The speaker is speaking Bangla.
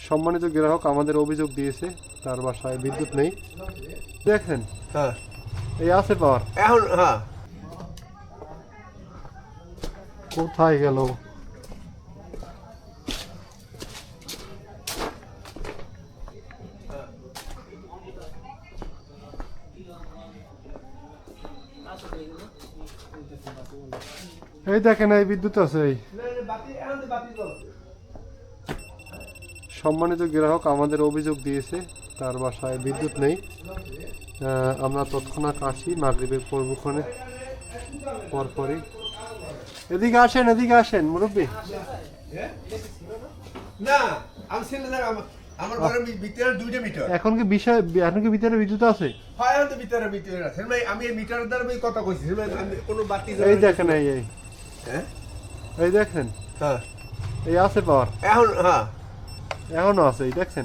সম্মানিত গ্রাহক আমাদের অভিযোগ দিয়েছে তার বাসায় বিদ্যুৎ নেই। দেখেন হ্যাঁ এই আছে পাওয়ার, এখন হ্যাঁ কোথায় গেল? এই দেখেন এই বিদ্যুৎ আছে। এই সম্মানিত গ্রাহক আমাদের অভিযোগ দিয়েছে তার বাসায় বিদ্যুৎ নেই। আমরা তৎক্ষণাৎ আসি মাগরিবের পূর্বক্ষণে পরপরই। এদিকে আসেন মুরব্বী। না আমি ছেলে না আমার ঘরের ভিতরে দুইটা মিটার। এখন কি ভিতরে বিদ্যুৎ আছে? হয় এখন তো ভিতরে আছে ভাই। আমি এই মিটারের দ্বারা আমি কথা কইছি ভাই। আমি কোনো বাতি এই দেখেন এই হ্যাঁ এই দেখেন হ্যাঁ এই আছে পাওয়ার, এখন হ্যাঁ এখনো আছে। এই দেখছেন